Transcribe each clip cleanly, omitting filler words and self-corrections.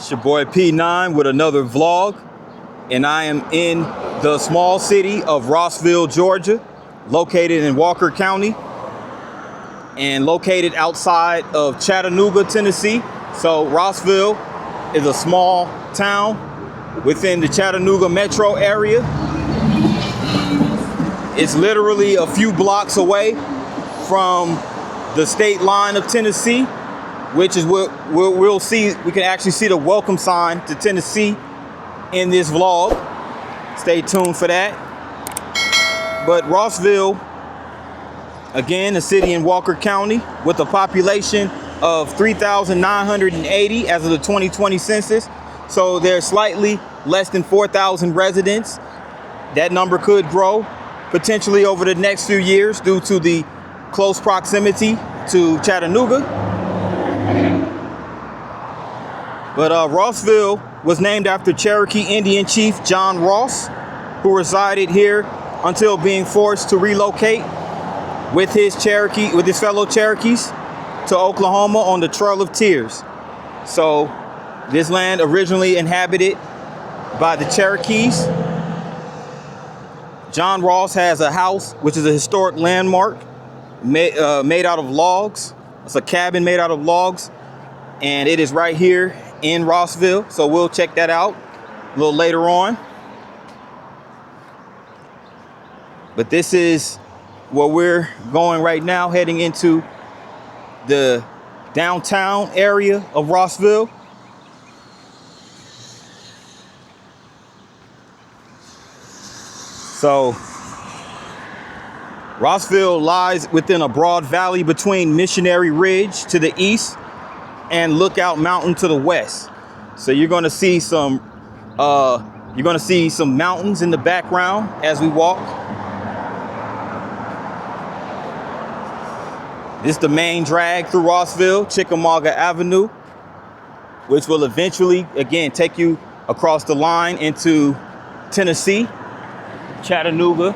It's your boy P9 with another vlog, and I am in the small city of Rossville, Georgia, located in Walker County and located outside of Chattanooga, Tennessee. So Rossville is a small town within the Chattanooga metro area. It's literally a few blocks away from the state line of Tennessee, which is what we'll see. We can actually see the welcome sign to Tennessee in this vlog. Stay tuned for that. But Rossville, again, a city in Walker County with a population of 3,980 as of the 2020 census. So there's slightly less than 4,000 residents. That number could grow potentially over the next few years due to the close proximity to Chattanooga. But Rossville was named after Cherokee Indian chief John Ross, who resided here until being forced to relocate with his fellow Cherokees to Oklahoma on the Trail of Tears. So this land originally inhabited by the Cherokees. John Ross has a house, which is a historic landmark made out of logs. It's a cabin made out of logs, and it is right here in Rossville. So we'll check that out a little later on. But this is where we're going right now, heading into the downtown area of Rossville. So Rossville lies within a broad valley between Missionary Ridge to the east and Lookout Mountain to the west. So you're going to see some mountains in the background as we walk. This is the main drag through Rossville, Chickamauga Avenue, which will eventually, again, take you across the line into Tennessee, Chattanooga,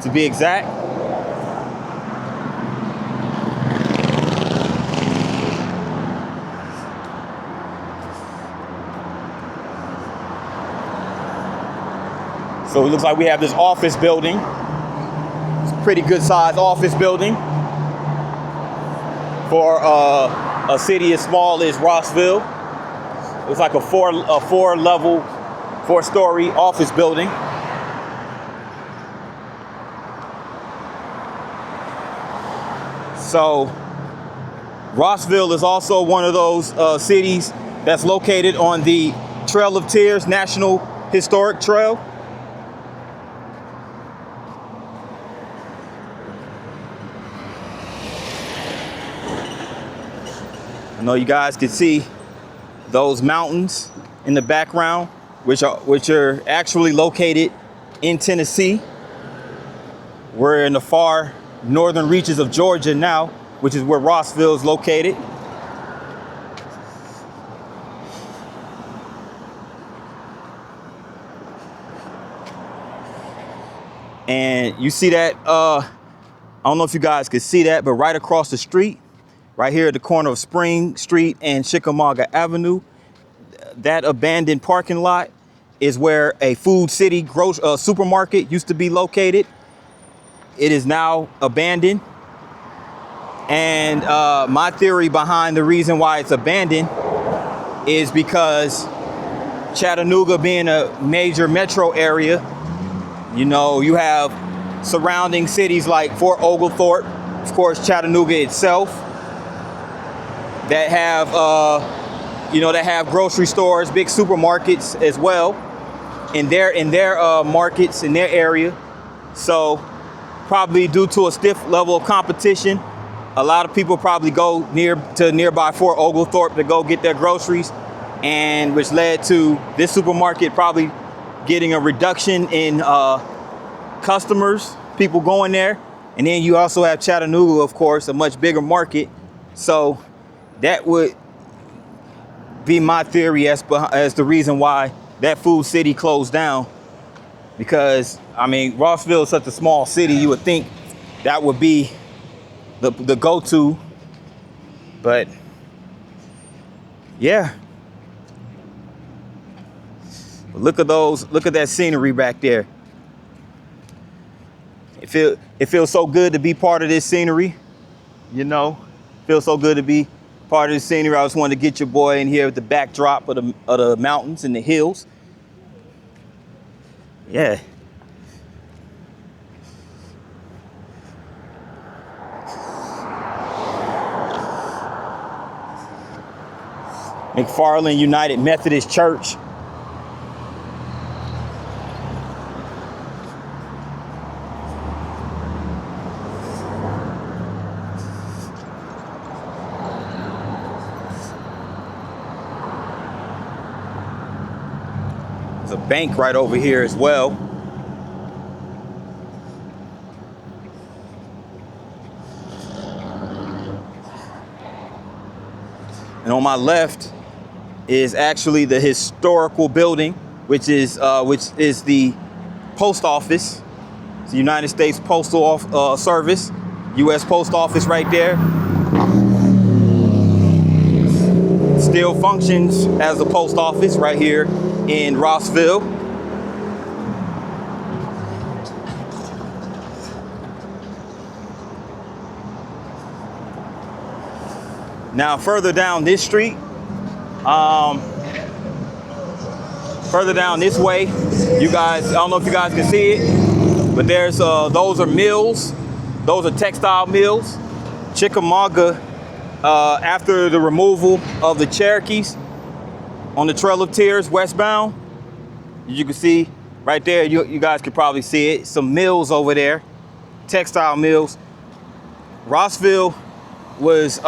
to be exact. So it looks like we have this office building. It's a pretty good sized office building for a city as small as Rossville. It's like a four-story office building. So Rossville is also one of those cities that's located on the Trail of Tears National Historic Trail. I know you guys can see those mountains in the background, which are actually located in Tennessee. We're in the far northern reaches of Georgia now, which is where Rossville is located. And you see that, I don't know if you guys could see that, but right across the street, right here at the corner of Spring Street and Chickamauga Avenue, that abandoned parking lot is where a Food City supermarket used to be located. It is now abandoned. And my theory behind the reason why it's abandoned is because Chattanooga being a major metro area, you know, you have surrounding cities like Fort Oglethorpe, of course, Chattanooga itself, that have, that have grocery stores, big supermarkets as well in their markets, in their area. So probably due to a stiff level of competition, a lot of people probably go nearby Fort Oglethorpe to go get their groceries, and which led to this supermarket probably getting a reduction in customers, people going there. And then you also have Chattanooga, of course, a much bigger market. So that would be my theory as the reason why that Food City closed down. Because, I mean, Rossville is such a small city, you would think that would be the go-to. But Yeah. Look at those. Look at that scenery back there. It feels so good to be part of this scenery. You know, feels so good to be part of this scenery. I just wanted to get your boy in here with the backdrop of the mountains and the hills. Yeah. McFarland United Methodist Church. There's a bank right over here as well. And on my left is actually the historical building, which is the post office. It's the United States Postal Service, U.S. Post Office right there. Still functions as a post office right here in Rossville. Now further down this street, further down this way, you guys, I don't know if you guys can see it, but there's those are mills. Those are textile mills. Chickamauga, after the removal of the Cherokees on the Trail of Tears westbound, you can see right there, you guys could probably see it, some mills over there, textile mills. Rossville was,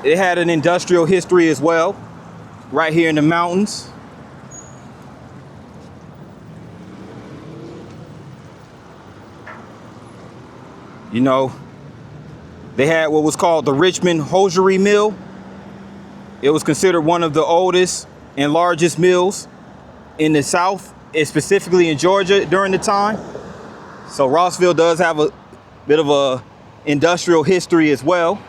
it had an industrial history as well, right here in the mountains. You know, they had what was called the Richmond Hosiery Mill. It was considered one of the oldest and largest mills in the South, and specifically in Georgia during the time. So Rossville does have a bit of a industrial history as well.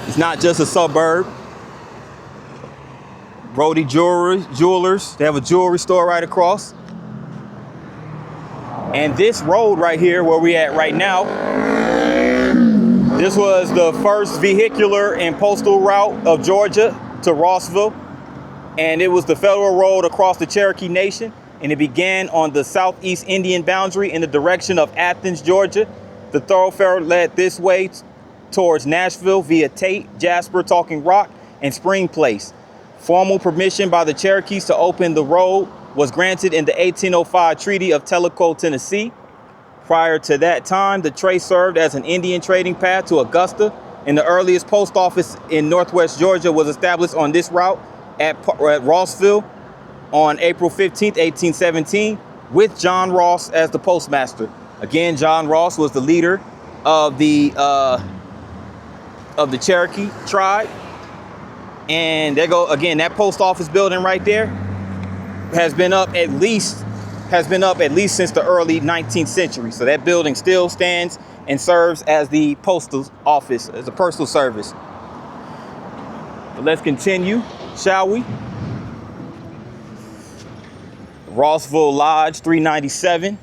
It's not just a suburb. Brody Jewelers, they have a jewelry store right across. And this road right here, where we at right now, this was the first vehicular and postal route of Georgia to Rossville. And it was the federal road across the Cherokee Nation. And it began on the southeast Indian boundary in the direction of Athens, Georgia. The thoroughfare led this way towards Nashville via Tate, Jasper, Talking Rock, and Spring Place. Formal permission by the Cherokees to open the road was granted in the 1805 Treaty of Tellico, Tennessee. Prior to that time, the trace served as an Indian trading path to Augusta, and the earliest post office in northwest Georgia was established on this route at Rossville on April 15, 1817, with John Ross as the postmaster. Again, John Ross was the leader of the Cherokee tribe. And there go again, that post office building right there has been up at least since the early 19th century. So that building still stands and serves as the postal office, as a postal service. But let's continue, shall we? Rossville Lodge 397.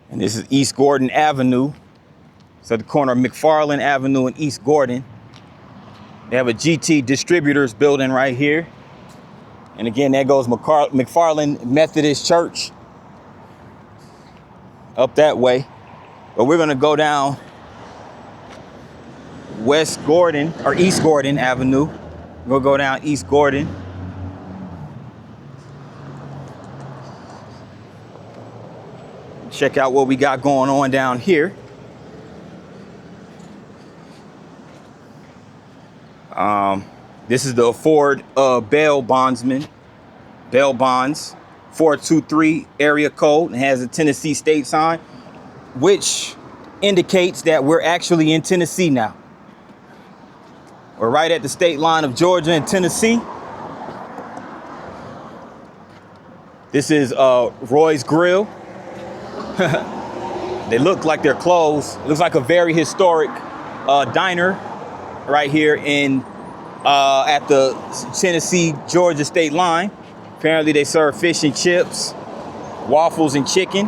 And this is East Gordon Avenue. It's at the corner of McFarland Avenue and East Gordon. They have a GT Distributors building right here. And again, there goes McFarland Methodist Church up that way. But we're gonna go down East Gordon Avenue. We'll go down East Gordon. Check out what we got going on down here. This is the Ford bail bonds, 423 area code, and has a Tennessee state sign, which indicates that we're actually in Tennessee now. We're right at the state line of Georgia and Tennessee. This is Roy's Grill. They look like they're closed. It looks like a very historic diner right here at the Tennessee-Georgia state line. Apparently they serve fish and chips, waffles and chicken.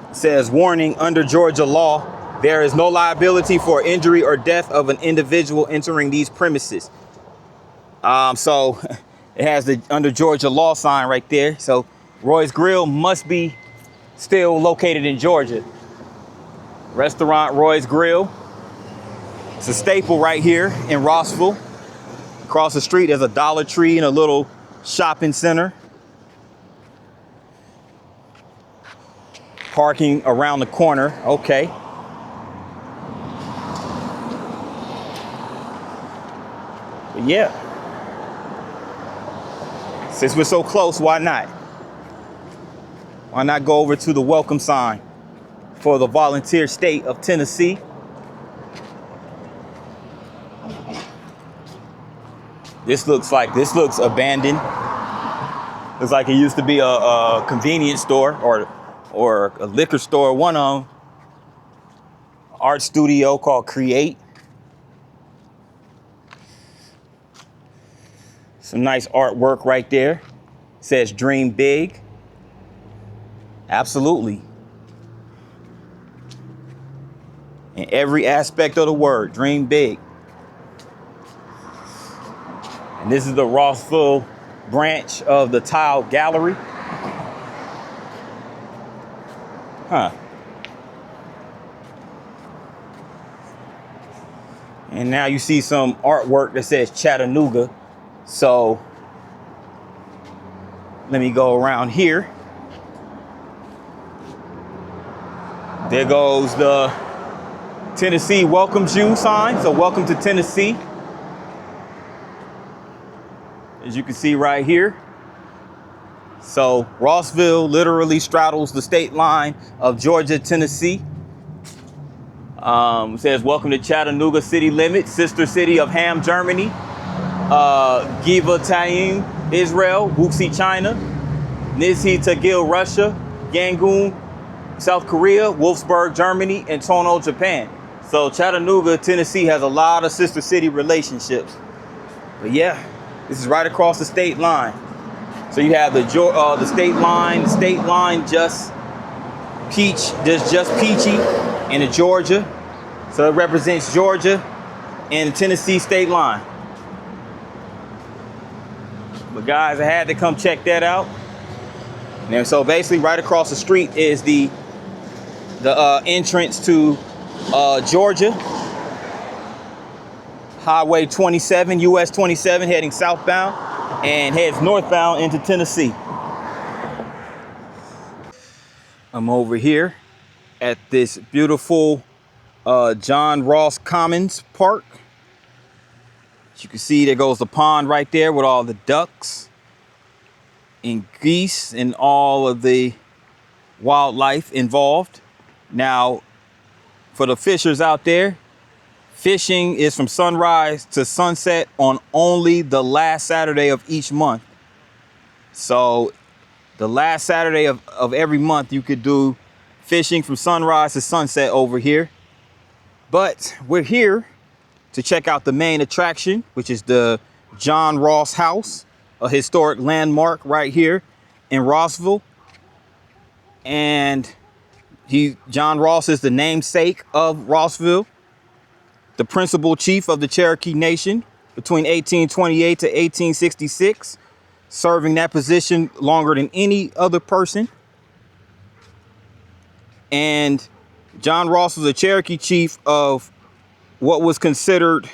It says, warning, under Georgia law, there is no liability for injury or death of an individual entering these premises. So it has the under Georgia law sign right there. So Roy's Grill must be still located in Georgia. Restaurant Roy's Grill. It's a staple right here in Rossville. Across the street, there's a Dollar Tree and a little shopping center. Parking around the corner. Okay. But yeah. Since we're so close, why not? Why not go over to the welcome sign for the volunteer state of Tennessee? This looks abandoned. Looks like it used to be a convenience store or a liquor store. One art studio called Create. Some nice artwork right there. It says dream big. Absolutely. In every aspect of the word, dream big. And this is the Rossville branch of the Tile Gallery. And now you see some artwork that says Chattanooga. So let me go around here. There goes the Tennessee welcomes you sign. So welcome to Tennessee. As you can see right here. So Rossville literally straddles the state line of Georgia, Tennessee. It says, welcome to Chattanooga city limits, sister city of Ham, Germany, Givatayim, Israel, Wuxi, China, Nizhi Tagil, Russia, Yangon, South Korea, Wolfsburg, Germany, and Tono, Japan. So Chattanooga, Tennessee has a lot of sister city relationships. But yeah, this is right across the state line. So you have the state line just peachy into Georgia. So it represents Georgia and the Tennessee state line. But guys, I had to come check that out. And so basically right across the street is the entrance to Georgia. Highway 27, US 27, heading southbound and heads northbound into Tennessee. I'm over here at this beautiful John Ross Commons Park. As you can see, there goes the pond right there with all the ducks and geese and all of the wildlife involved. Now, for the fishers out there, fishing is from sunrise to sunset on only the last Saturday of each month. So the last Saturday of every month, you could do fishing from sunrise to sunset over here. But we're here to check out the main attraction, which is the John Ross House, a historic landmark right here in Rossville. And John Ross is the namesake of Rossville, the principal chief of the Cherokee Nation between 1828 to 1866, serving that position longer than any other person. And John Ross was a Cherokee chief of what was considered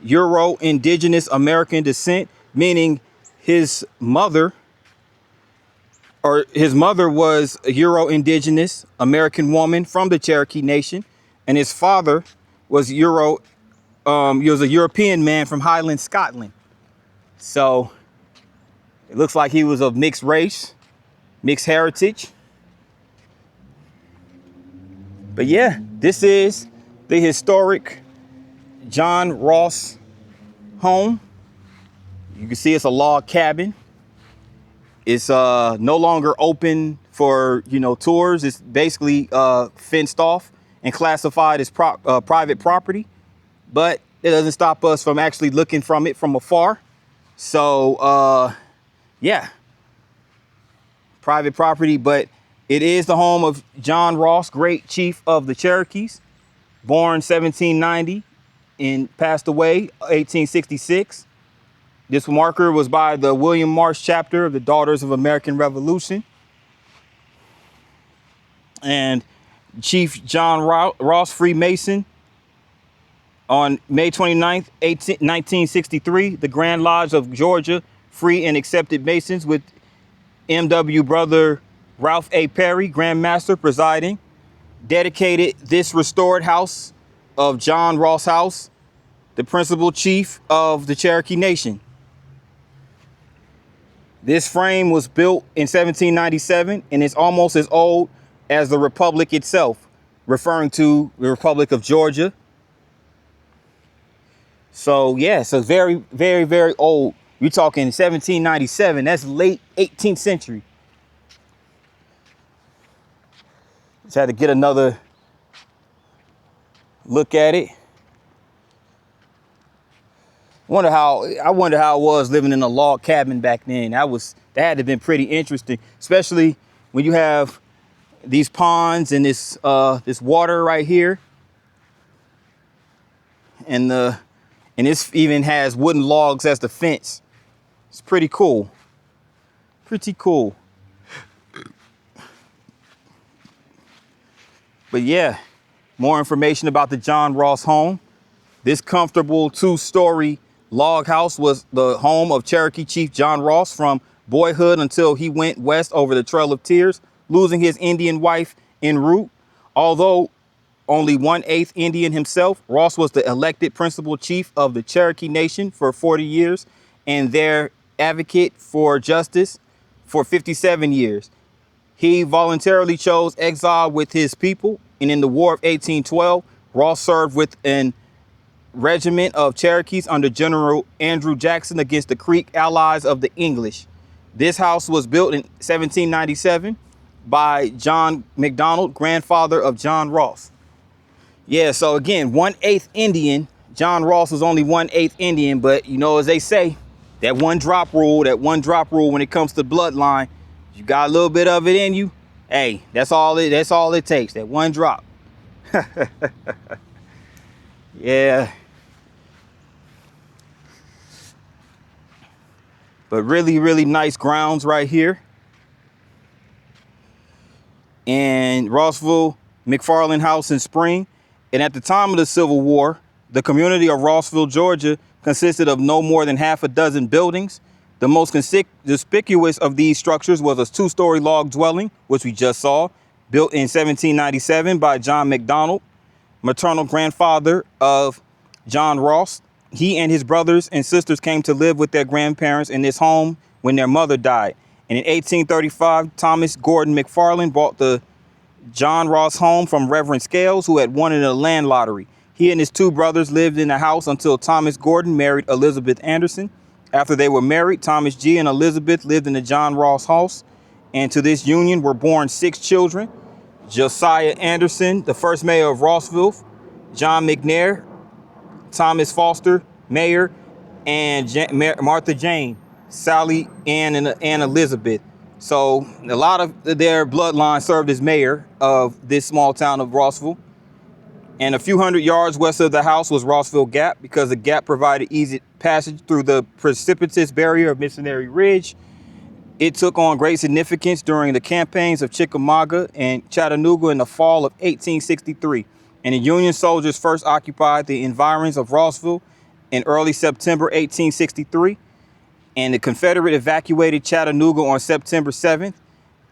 Euro-Indigenous American descent, meaning his mother was a Euro-Indigenous American woman from the Cherokee Nation, and his father was Euro he was a European man from Highland, Scotland. So it looks like he was of mixed race, mixed heritage. But yeah, this is the historic John Ross home. You can see it's a log cabin. It's no longer open for, tours. It's basically fenced off and classified as private property. But it doesn't stop us from actually looking from it from afar. So, yeah, private property, but it is the home of John Ross, great chief of the Cherokees, born 1790 and passed away 1866. This marker was by the William Marsh chapter of the Daughters of American Revolution. And Chief John Ross, Freemason, on May 29th, 1963, the Grand Lodge of Georgia free and accepted Masons with M.W. Brother Ralph A. Perry, Grand Master, presiding, dedicated this restored house of John Ross House, the principal chief of the Cherokee Nation. This frame was built in 1797 and is almost as old as the Republic itself, referring to the Republic of Georgia. So yeah, so very, very, very old. You're talking 1797. That's late 18th century. Just had to get another look at it. I wonder how it was living in a log cabin back then. That had to have been pretty interesting, especially when you have these ponds and this water right here, and this even has wooden logs as the fence. It's pretty cool. Pretty cool. But yeah, more information about the John Ross home. This comfortable 2-story log house was the home of Cherokee Chief John Ross from boyhood until he went west over the Trail of Tears, losing his Indian wife en route. Although only 1/8 Indian himself, Ross was the elected principal chief of the Cherokee Nation for 40 years and their advocate for justice for 57 years. He voluntarily chose exile with his people, and in the War of 1812, Ross served with an regiment of Cherokees under General Andrew Jackson against the Creek allies of the English. This house was built in 1797 by John McDonald, grandfather of John Ross. Yeah, so again, 1/8 Indian. John Ross was only 1/8 Indian, but as they say, that one drop rule when it comes to bloodline, you got a little bit of it in you. Hey, that's all it takes, that one drop. Yeah. But really, really nice grounds right here. And Rossville McFarland House in Spring. And at the time of the Civil War, the community of Rossville, Georgia, consisted of no more than half a dozen buildings. The most conspicuous of these structures was a 2-story log dwelling, which we just saw, built in 1797 by John McDonald, maternal grandfather of John Ross. He and his brothers and sisters came to live with their grandparents in this home when their mother died. And in 1835, Thomas Gordon McFarland bought the John Ross home from Reverend Scales, who had won in a land lottery. He and his 2 brothers lived in the house until Thomas Gordon married Elizabeth Anderson. After they were married, Thomas G. and Elizabeth lived in the John Ross house. And to this union were born 6 children. Josiah Anderson, the first mayor of Rossville, John McNair, Thomas Foster, mayor, and Martha Jane, Sally Ann, and Elizabeth. So a lot of their bloodline served as mayor of this small town of Rossville. And a few hundred yards west of the house was Rossville Gap, because the gap provided easy passage through the precipitous barrier of Missionary Ridge. It took on great significance during the campaigns of Chickamauga and Chattanooga in the fall of 1863. And the Union soldiers first occupied the environs of Rossville in early September 1863. And the Confederate evacuated Chattanooga on September 7th.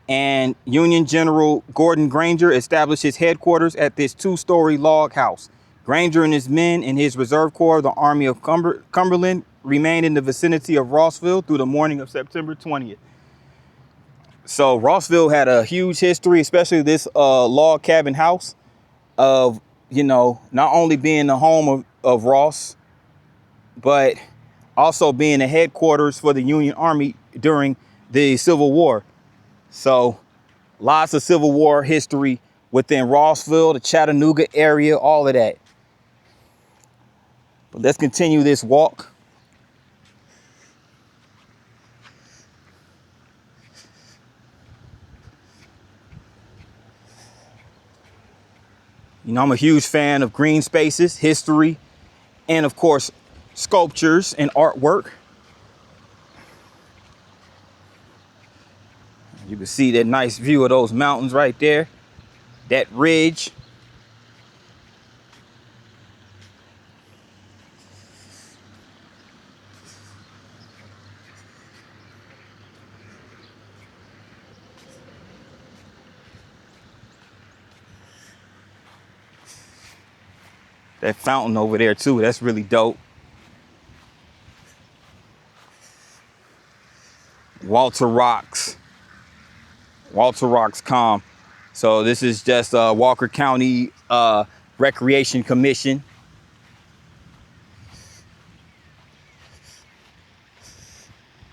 And Union General Gordon Granger established his headquarters at this 2-story log house. Granger and his men and his reserve corps, the Army of Cumberland, remained in the vicinity of Rossville through the morning of September 20th. So Rossville had a huge history, especially this log cabin house of, you know, not only being the home of Ross, but also being the headquarters for the Union Army during the Civil War. So lots of Civil War history within Rossville, the Chattanooga area, all of that. But let's continue this walk. You know, I'm a huge fan of green spaces, history, and of course, sculptures and artwork. You can see that nice view of those mountains right there, that ridge. That fountain over there too, that's really dope. Walter Rocks Calm. So this is just Walker County Recreation Commission.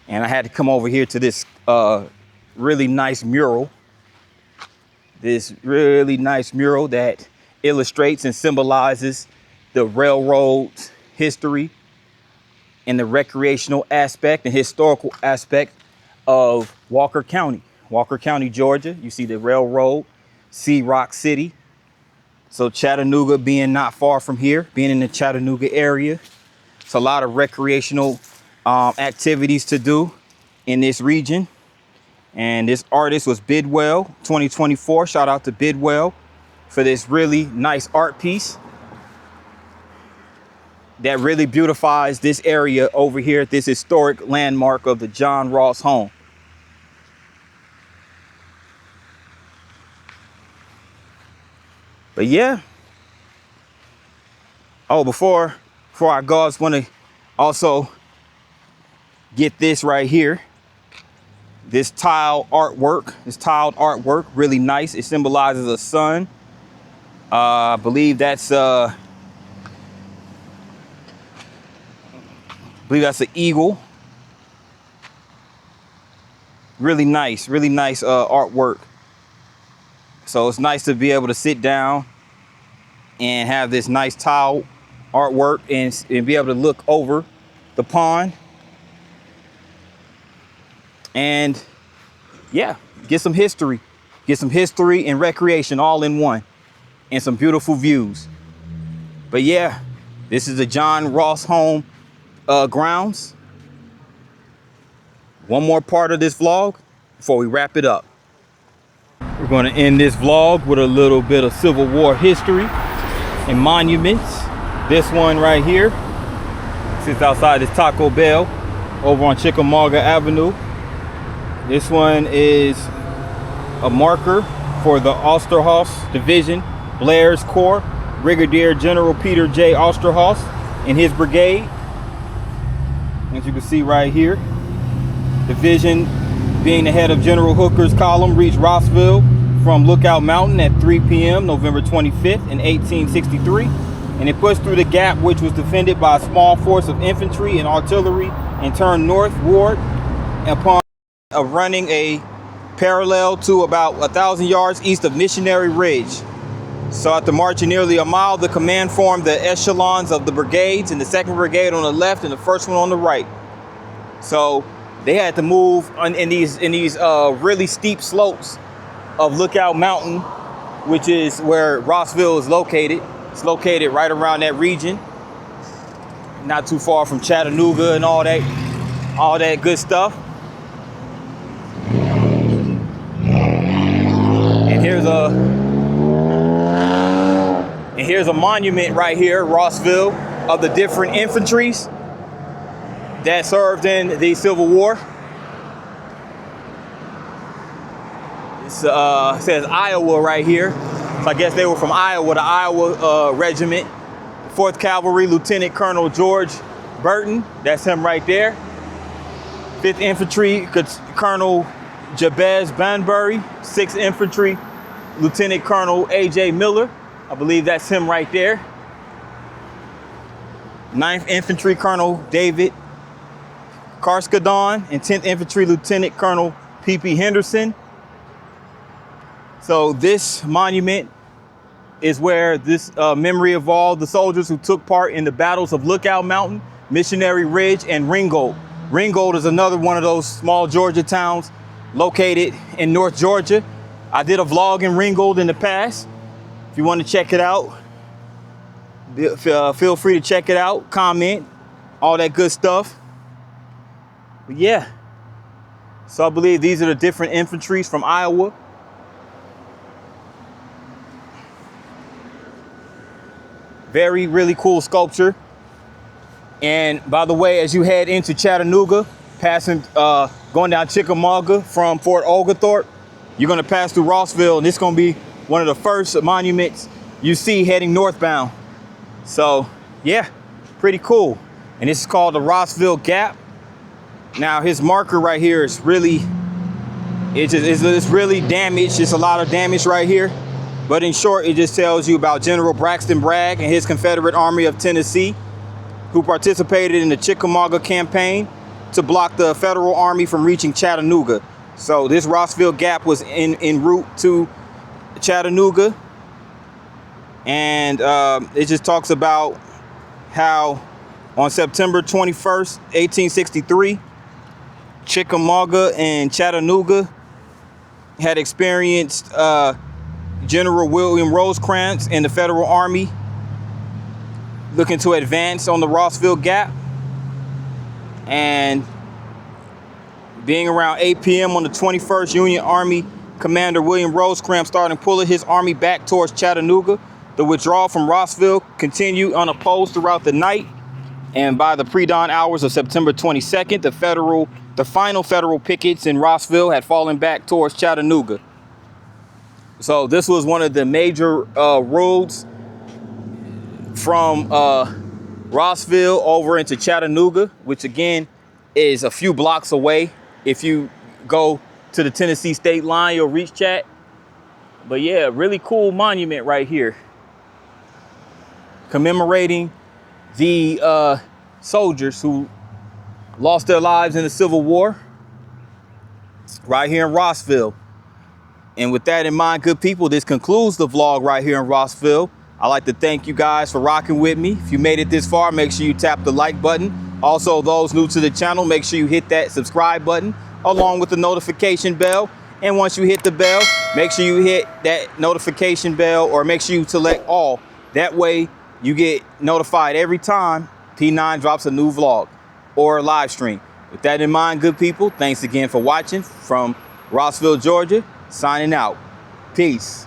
And I had to come over here to this really nice mural. This really nice mural that illustrates and symbolizes the railroad's history and the recreational aspect and historical aspect of Walker County, Georgia. You see the railroad, see Rock City. So Chattanooga being not far from here, being in the Chattanooga area. It's a lot of recreational activities to do in this region. And this artist was Bidwell 2024. Shout out to Bidwell for this really nice art piece that really beautifies this area over here at this historic landmark of the John Ross home. But yeah. Oh, before I go, I just want to also get this right here. This tiled artwork, really nice. It symbolizes a sun. I believe that's an eagle. Really nice artwork. So it's nice to be able to sit down and have this nice tile artwork and be able to look over the pond. And yeah, get some history and recreation all in one, and some beautiful views. But yeah, this is the John Ross home grounds. One more part of this vlog before we wrap it up. We're going to end this vlog with a little bit of Civil War history and monuments. This one right here sits outside this Taco Bell over on Chickamauga Avenue. This one is a marker for the Osterhaus Division, Blair's Corps, Brigadier General Peter J. Osterhaus and his brigade. As you can see right here, division being the head of General Hooker's column reached Rossville from Lookout Mountain at 3 p.m. November 25th in 1863, and it pushed through the gap, which was defended by a small force of infantry and artillery, and turned northward upon running a parallel to about 1,000 yards east of Missionary Ridge. So after marching nearly a mile, the command formed the echelons of the brigades, and the 2nd Brigade on the left and the 1st one on the right. So they had to move in these really steep slopes of Lookout Mountain, which is where Rossville is located. It's located right around that region, not too far from Chattanooga and all that good stuff. And here's a monument right here, Rossville, of the different infantries that served in the Civil War. It says Iowa right here. So I guess they were from Iowa, the Iowa regiment. 4th Cavalry, Lieutenant Colonel George Burton, that's him right there. 5th Infantry, Colonel Jabez Banbury. 6th Infantry, Lieutenant Colonel A.J. Miller. I believe that's him right there. 9th Infantry, Colonel David Karskadon, and 10th Infantry, Lieutenant Colonel P.P. Henderson. So this monument is where this memory of all the soldiers who took part in the battles of Lookout Mountain, Missionary Ridge, and Ringgold. Ringgold is another one of those small Georgia towns located in North Georgia. I did a vlog in Ringgold in the past. If you want to check it out, feel free to check it out, comment, all that good stuff. But yeah, so I believe these are the different infantries from Iowa. Very, really cool sculpture. And by the way, as you head into Chattanooga, passing, going down Chickamauga from Fort Oglethorpe, you're gonna pass through Rossville, and this is gonna be one of the first monuments you see heading northbound. So yeah, pretty cool. And this is called the Rossville Gap. Now his marker right here is really, it's really damaged. It's a lot of damage right here. But in short, it just tells you about General Braxton Bragg and his Confederate Army of Tennessee, who participated in the Chickamauga campaign to block the Federal Army from reaching Chattanooga. So this Rossville Gap was en route to Chattanooga. And it just talks about how on September 21st, 1863, Chickamauga and Chattanooga had experienced General William Rosecrans and the Federal Army looking to advance on the Rossville Gap. And being around 8 p.m. on the 21st, Union Army Commander William Rosecrans started pulling his army back towards Chattanooga. The withdrawal from Rossville continued unopposed throughout the night. And by the pre-dawn hours of September 22nd, the final Federal pickets in Rossville had fallen back towards Chattanooga. So this was one of the major roads from Rossville over into Chattanooga, which again is a few blocks away. If you go to the Tennessee state line, you'll reach Chat. But yeah, really cool monument right here, commemorating the soldiers who lost their lives in the Civil War right here in Rossville. And with that in mind, good people, this concludes the vlog right here in Rossville. I'd like to thank you guys for rocking with me. If you made it this far, make sure you tap the like button. Also, those new to the channel, make sure you hit that subscribe button along with the notification bell. And once you hit the bell, make sure you hit that notification bell, or make sure you select all. That way you get notified every time P9 drops a new vlog or live stream. With that in mind, good people, thanks again for watching from Rossville, Georgia. Signing out. Peace.